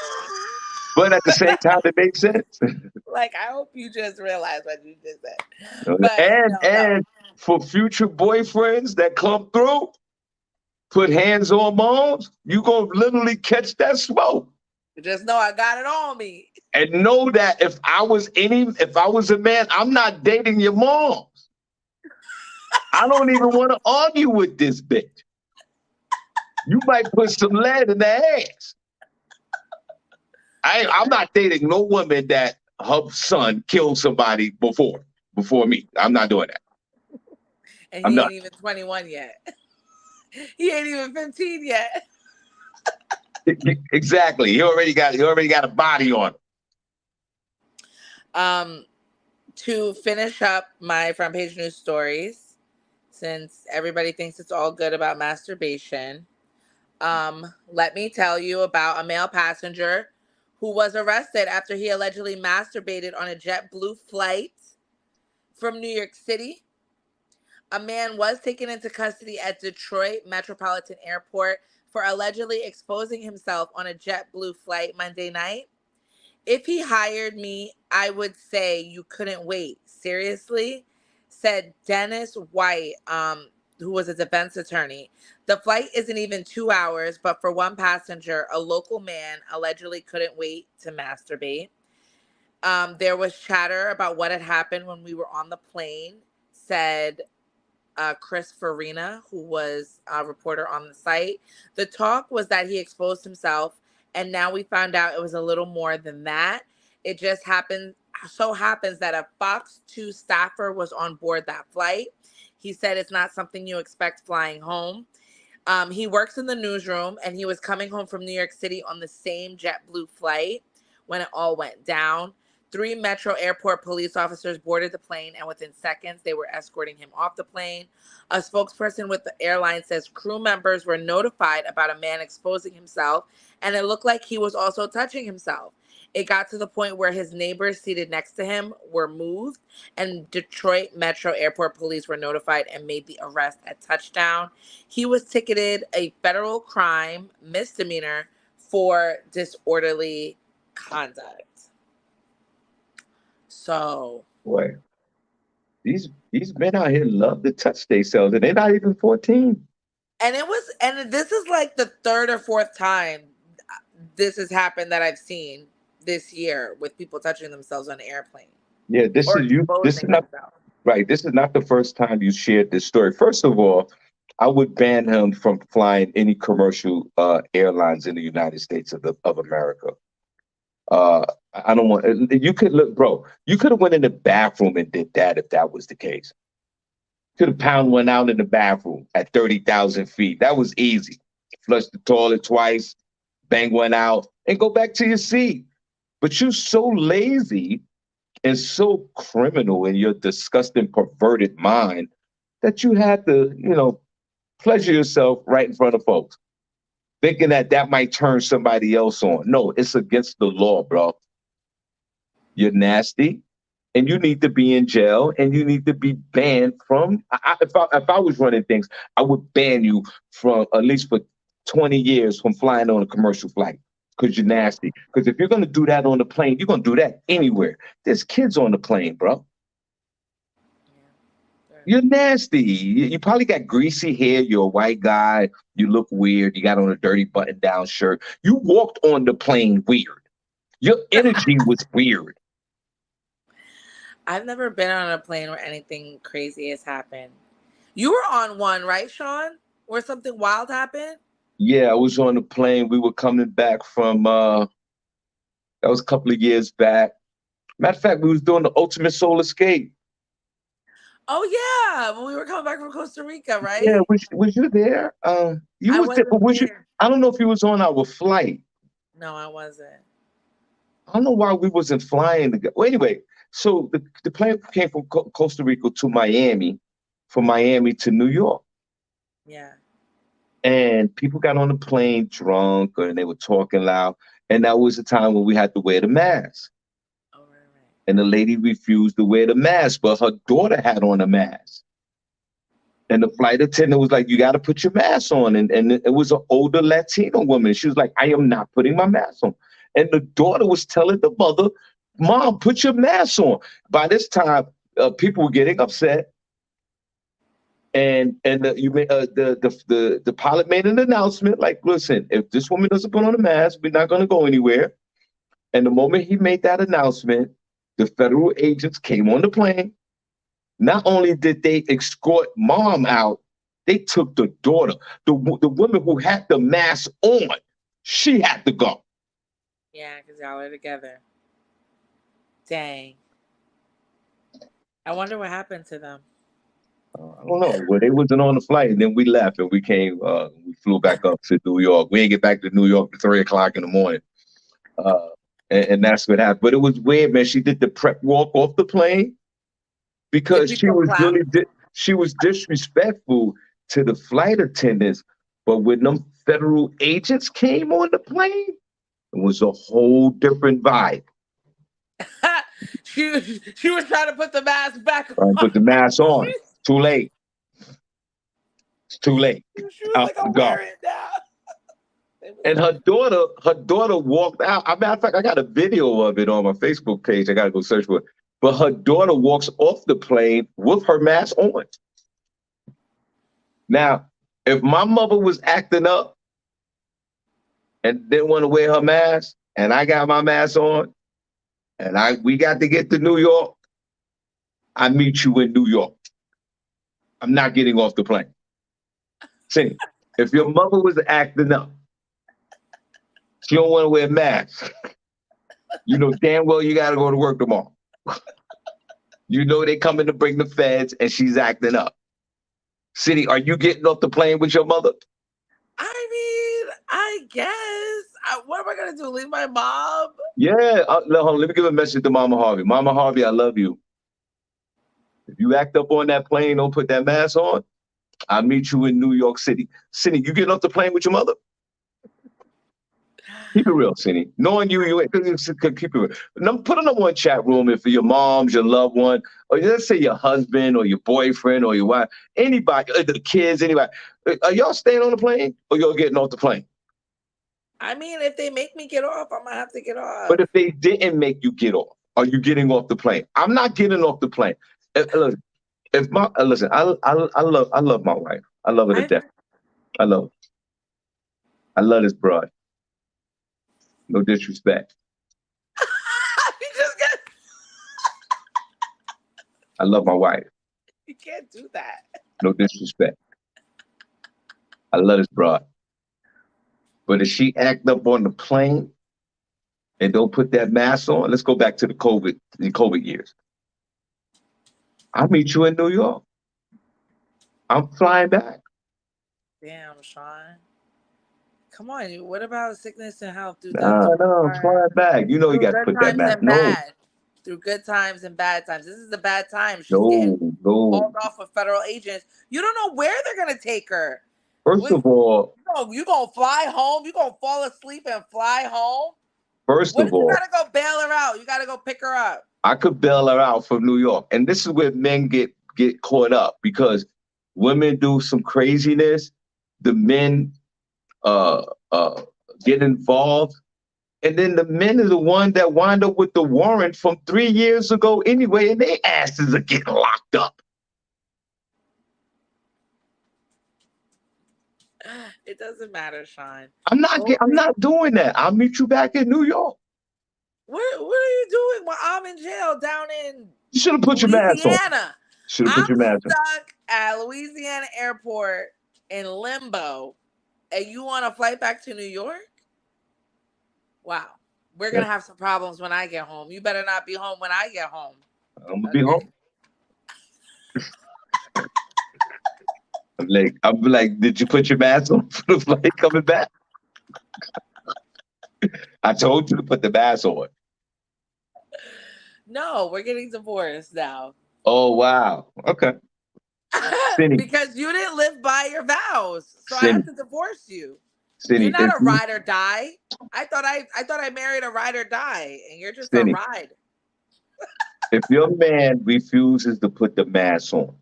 But at the same time, it makes sense. like I hope you just realized what you just said. But no. And for future boyfriends that come through, put hands on moms, you gonna literally catch that smoke. Just know I got it on me. And know that if I was a man, I'm not dating your moms. I don't even want to argue with this bitch. You might put some lead in the ass. I'm not dating no woman that her son killed somebody before me. I'm not doing that. And I'm he not. ain't even 21 yet. He ain't even 15 yet. Exactly. He already got a body on him. To finish up my front page news stories, since everybody thinks it's all good about masturbation, let me tell you about a male passenger who was arrested after he allegedly masturbated on a JetBlue flight from New York City. A man was taken into custody at Detroit Metropolitan Airport for allegedly exposing himself on a JetBlue flight Monday night. If he hired me, I would say you couldn't wait. Seriously, said Dennis White, who was a defense attorney. The flight isn't even 2 hours, but for one passenger, a local man allegedly couldn't wait to masturbate. There was chatter about what had happened when we were on the plane, said Chris Farina, who was a reporter on the site. The talk was that he exposed himself, and now we found out it was a little more than that. It just happens that a Fox 2 staffer was on board that flight. He said it's not something you expect flying home. He works in the newsroom, and he was coming home from New York City on the same JetBlue flight when it all went down. 3 Metro Airport police officers boarded the plane, and within seconds, they were escorting him off the plane. A spokesperson with the airline says crew members were notified about a man exposing himself, and it looked like he was also touching himself. It got to the point where his neighbors seated next to him were moved, and Detroit Metro Airport police were notified and made the arrest at touchdown. He was ticketed a federal crime misdemeanor for disorderly conduct. So, Boy, these men out here love to touch themselves, and they're not even 14. and this is like the third or fourth time this has happened that I've seen this year with people touching themselves on an airplane Yeah, this or is you. This is exposing not themselves. right. This is not the first time you shared this story. First of all, I would ban him from flying any commercial airlines in the United States of America. Uh, I don't want. You could look, bro. You could have went in the bathroom and did that if that was the case. Could have pound one out in the bathroom at 30,000 feet. That was easy. Flush the toilet twice, bang one out, and go back to your seat. But you're so lazy and so criminal in your disgusting, perverted mind that you had to, pleasure yourself right in front of folks, thinking that that might turn somebody else on. No, it's against the law, bro. You're nasty, and you need to be in jail, and you need to be banned from. If I was running things, I would ban you from at least for 20 years from flying on a commercial flight because you're nasty. Because if you're gonna do that on the plane, you're gonna do that anywhere. There's kids on the plane, bro. You're nasty. You probably got greasy hair. You're a white guy. You look weird. You got on a dirty button-down shirt. You walked on the plane weird. Your energy was weird. I've never been on a plane where anything crazy has happened. You were on one, right, Sean? Where something wild happened? Yeah, I was on the plane. We were coming back from that was a couple of years back. Matter of fact, we was doing the ultimate soul escape. Oh yeah, when we were coming back from Costa Rica, Yeah, right? was you there? You I was there, but wasn't was you? there. I don't know if you was on our flight. No, I wasn't. I don't know why we wasn't flying. Well, anyway, so the plane came from Costa Rica to Miami, from Miami to New York. Yeah. And people got on the plane drunk and they were talking loud. And that was the time when we had to wear the mask. Oh, right. And the lady refused to wear the mask, but her daughter had on a mask. And the flight attendant was like, "You got to put your mask on." And it was an older Latino woman. She was like, "I am not putting my mask on." And the daughter was telling the mother, "Mom, put your mask on." By this time, people were getting upset, and the pilot made an announcement like, "Listen, if this woman doesn't put on a mask, we're not going to go anywhere." And the moment he made that announcement, the federal agents came on the plane. Not only did they escort mom out, they took the daughter, the woman who had the mask on. She had to go. Yeah, because y'all are together. Dang. I wonder what happened to them. I don't know. Well, they wasn't on the flight, and then we left, and we came. We flew back up to New York. We didn't get back to New York at 3 o'clock in the morning, uh, and that's what happened. But it was weird, man. She did the prep walk off the plane Did because she people was clap? really she was disrespectful to the flight attendants. But when them federal agents came on the plane, it was a whole different vibe. she was trying to put the mask back I on. put the mask on. Too late. It's too late. She was Out like, to "I'll go. wear it now." And her daughter walked out. As a matter of fact, I got a video of it on my Facebook page. I gotta go search for it. But her daughter walks off the plane with her mask on. Now, if my mother was acting up and didn't want to wear her mask, and I got my mask on, and we got to get to New York, I meet you in New York. I'm not getting off the plane. See, if your mother was acting up, she don't want to wear a mask. You know damn well you got to go to work tomorrow. You know they coming to bring the feds, and she's acting up. City, are you getting off the plane with your mother? I mean, I guess. What am I gonna do? Leave my mom? Yeah. Let me give a message to Mama Harvey. Mama Harvey, I love you. If you act up on that plane, don't put that mask on, I'll meet you in New York City. City, you getting off the plane with your mother? Keep it real, Cindy. Knowing you ain't keep it real. Put a number one chat room if for your mom's, your loved one, or let's say your husband or your boyfriend or your wife, anybody, the kids, anybody. Are y'all staying on the plane or y'all getting off the plane? I mean, if they make me get off, I'm gonna have to get But off. if they didn't make you get off, are you getting off the plane? I'm not getting off the plane. Listen, listen, I love my wife. I love her to I death. I love her. I love this broad. No disrespect. you just get I love my wife. you can't do that. No disrespect. I love this broad. But if she act up on the plane and don't put that mask on, let's go back to the COVID years. I'll meet you in New York. I'm flying back. Damn, Shawn. Come on, what about sickness and health? Do that No, no, I'm flying back. You know you through got to good put that times mask. and No, bad. Through good times and bad times. This is a bad time. She's getting no, no. hauled off with federal agents. You don't know where they're gonna take her. First of all, You gonna fly home? You gonna fall asleep and fly home? first What of if you all, gotta go bail her out? You gotta go pick her up. I could bail her out from New York. And this is where men get caught up because women do some craziness. The men uh uh get involved. And then the men are the one that wind up with the warrant from 3 years ago anyway, and their asses are getting locked up. It doesn't matter, Shawn. I'm not doing that. I'll meet you back in New York. What are you doing while I'm in jail down in You should have put your mask on. Louisiana? Should have put I'm your mask on. stuck at Louisiana airport in limbo, and you want to flight back to New York? Wow. We're Yeah, going to have some problems when I get home. You better not be home when I get home. I'm gonna be Okay? home. I'm like, did you put your mask on for the flight coming back? I told you to put the mask on. No, we're getting divorced now. Oh wow. Okay. Cindy, Because you didn't live by your vows. So I have Cindy, to divorce you. You're Cindy, not a ride or die. I thought I married a ride or die, and you're just a Cindy, ride. if your man refuses to put the mask on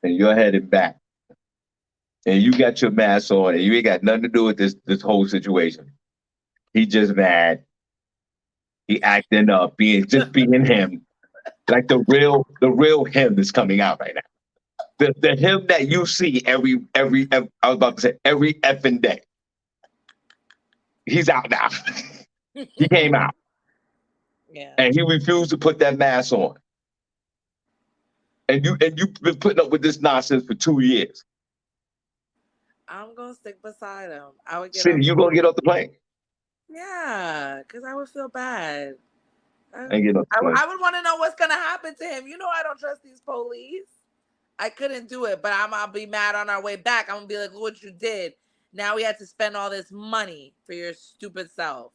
and you're heading back, and you got your mask on, and you ain't got nothing to do with this whole situation. He just mad. He acting up, being him, like the real him is coming out right now. The him that you see I was about to say every effing day. He's out now. He came out. Yeah. And he refused to put that mask on. And you've been putting up with this nonsense for 2 years. I'm gonna stick beside him. I would get Cindy, you gonna get off the plane? Yeah, because I would feel bad. And get off the plane. I would want to know what's gonna happen to him. You know, I don't trust these police. I couldn't do it, but I'll be mad on our way back. I'm gonna be like, look what you did. Now we had to spend all this money for your stupid self.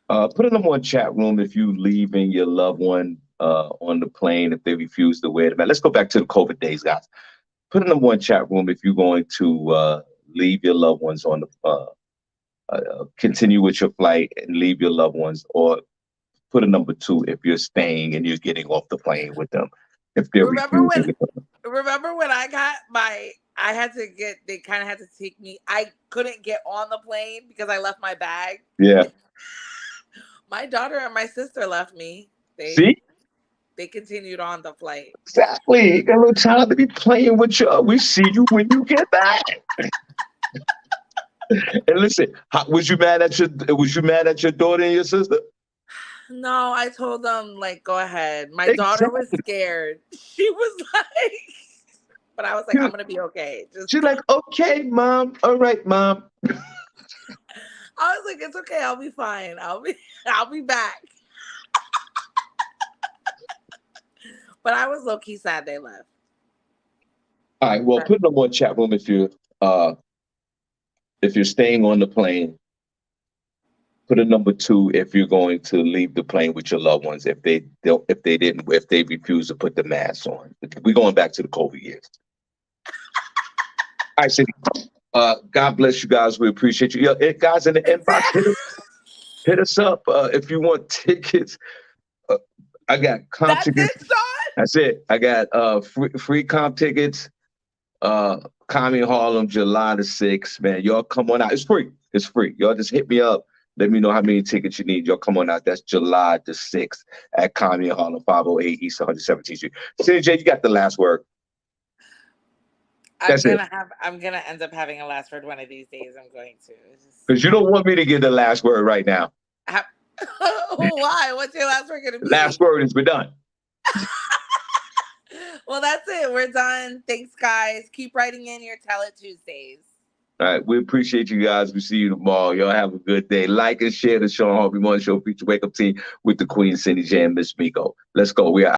Put in the one chat room if you leaving your loved one on the plane if they refuse to wear the mask. Let's go back to the COVID days, guys. Put in the one chat room if you're going to leave your loved ones on the continue with your flight and leave your loved ones, or put a number 2 if you're staying and you're getting off the plane with them. If they're refusing. Remember when I got they kind of had to take me. I couldn't get on the plane because I left my bag. Yeah. My daughter and my sister left me. See? They continued on the flight. Exactly. You got a little time to be playing with you. We see you when you get back. And listen, was you mad at your daughter and your sister? No, I told them, like, go ahead. My daughter was scared. She was like, but I was like, I'm going to be okay. She's like, okay, Mom. All right, Mom. I was like, it's okay. I'll be fine. I'll be back. But I was low-key sad they left. All right. Well, put them on chat room if you're staying on the plane. Put a number 2 if you're going to leave the plane with your loved ones if they refuse to put the mask on. We're going back to the COVID years. All right, Cindy. God bless you guys. We appreciate you. Guys in the inbox, hit us up if you want tickets. I got comp tickets. That's it. I got free comp tickets. Comedy Harlem, July the 6th. Man, y'all come on out. It's free. It's free. Y'all just hit me up. Let me know how many tickets you need. Y'all come on out. That's July the 6th at Comedy Harlem, 508 East 117th Street. SennyJ, you got the last word. I'm gonna end up having a last word one of these days. I'm going to. Because you don't want me to give the last word right now. Why? What's your last word gonna be? Last word is we're done. Well, that's it. We're done. Thanks, guys. Keep writing in your Tell It Tuesdays. All right. We appreciate you guys. We see you tomorrow. Y'all have a good day. Like and share the Shawn Harvey Morning Show feature Wake Up Team with the Queen, SennyJ, and Miss Miko. Let's go. We are